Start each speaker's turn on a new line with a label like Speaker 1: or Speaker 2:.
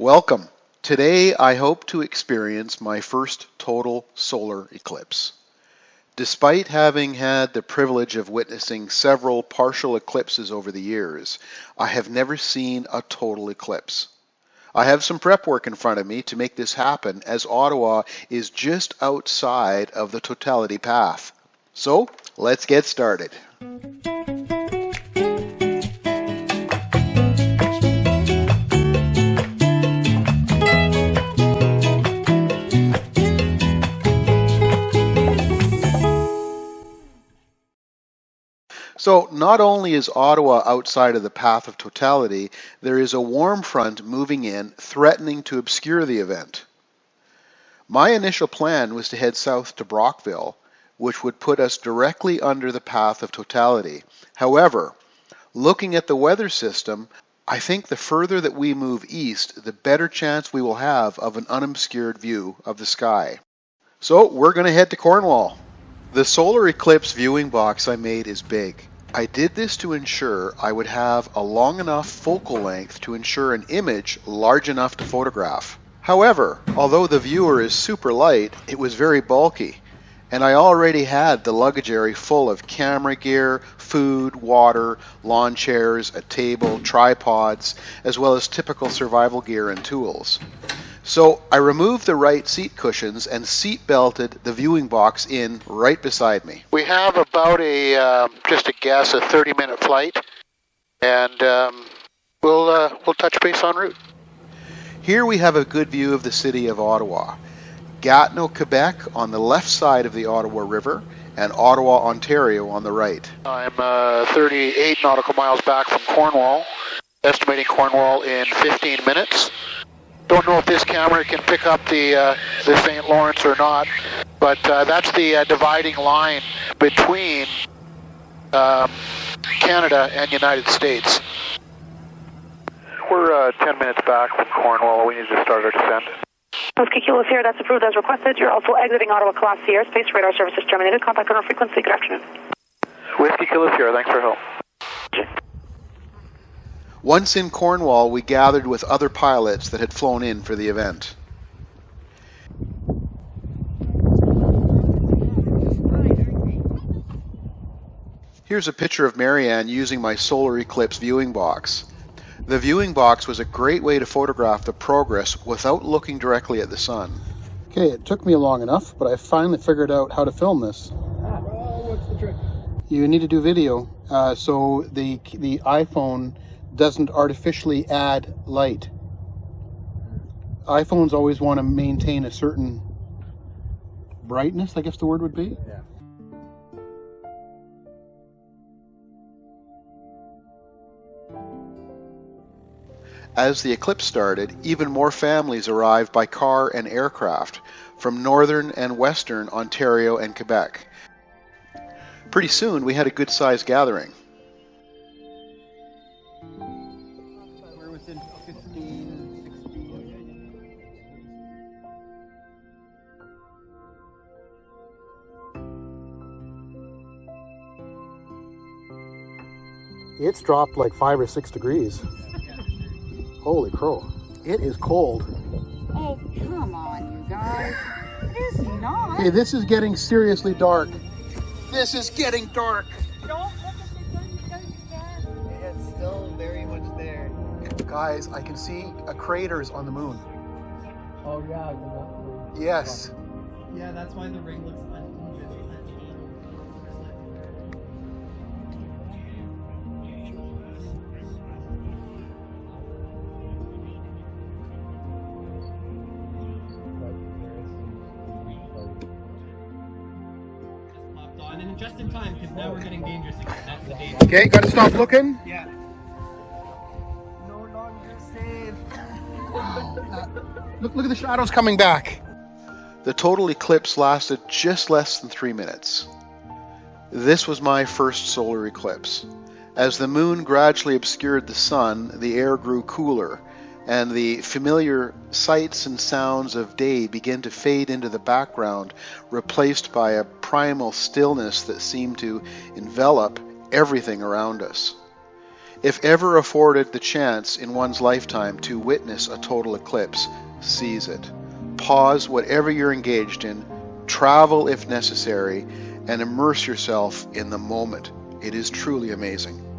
Speaker 1: Welcome. Today I hope to experience my first total solar eclipse. Despite having had the privilege of witnessing several partial eclipses over the years, I have never seen a total eclipse. I have some prep work in front of me to make this happen, as Ottawa is just outside of the totality path. So, let's get started. So not only is Ottawa outside of the path of totality, there is a warm front moving in, threatening to obscure the event. My initial plan was to head south to Brockville, which would put us directly under the path of totality. However, looking at the weather system, I think the further that we move east, the better chance we will have of an unobscured view of the sky. So we're going to head to Cornwall. The solar eclipse viewing box I made is big. I did this to ensure I would have a long enough focal length to ensure an image large enough to photograph. However, although the viewer is super light, it was very bulky, and I already had the luggage area full of camera gear, food, water, lawn chairs, a table, tripods, as well as typical survival gear and tools. So I removed the right seat cushions and seat belted the viewing box in right beside me. We have about just a guess, a 30-minute flight, and we'll touch base en route. Here we have a good view of the city of Ottawa. Gatineau, Quebec on the left side of the Ottawa River, and Ottawa, Ontario on the right. I'm 38 nautical miles back from Cornwall, estimating Cornwall in 15 minutes. Don't know if this camera can pick up the St. Lawrence or not, but that's the dividing line between Canada and United States. We're 10 minutes back from Cornwall. We need to start our descent.
Speaker 2: Whiskey Kilo here, that's approved as requested. You're also exiting Ottawa Class C airspace. Radar services terminated. Contact on our frequency. Good afternoon.
Speaker 3: Whiskey Kilo here, thanks for help.
Speaker 1: Once in Cornwall, we gathered with other pilots that had flown in for the event. Here's a picture of Marianne using my solar eclipse viewing box. The viewing box was a great way to photograph the progress without looking directly at the sun.
Speaker 4: Okay, it took me long enough, but I finally figured out how to film this.
Speaker 3: What's the trick?
Speaker 4: You need to do video, so the iPhone doesn't artificially add light. iPhones always want to maintain a certain brightness, I guess the word would be.
Speaker 3: Yeah.
Speaker 1: As the eclipse started, even more families arrived by car and aircraft from northern and western Ontario and Quebec. Pretty soon we had a good-sized gathering.
Speaker 4: We're within 15, 16. It's dropped like 5 or 6 degrees. Holy crow. It is cold.
Speaker 5: Oh, come on, you guys. It is not.
Speaker 4: Hey, this is getting seriously dark. This is getting dark.
Speaker 5: Don't look at the gun, you guys can.
Speaker 3: It's still very much there.
Speaker 4: Guys, I can see craters on the moon.
Speaker 3: Oh yeah, exactly.
Speaker 4: Yes.
Speaker 6: Yeah, that's why the ring looks uneven. Just popped on, and just in time, because now we're getting dangerous again. That's the danger.
Speaker 4: Okay, gotta stop looking.
Speaker 6: Yeah.
Speaker 3: No longer safe.
Speaker 4: Look at the shadows coming back.
Speaker 1: The total eclipse lasted just less than 3 minutes. This was my first solar eclipse. As the moon gradually obscured the sun, the air grew cooler, and the familiar sights and sounds of day began to fade into the background, replaced by a primal stillness that seemed to envelop everything around us. If ever afforded the chance in one's lifetime to witness a total eclipse, seize it. Pause whatever you're engaged in, travel if necessary, and immerse yourself in the moment. It is truly amazing.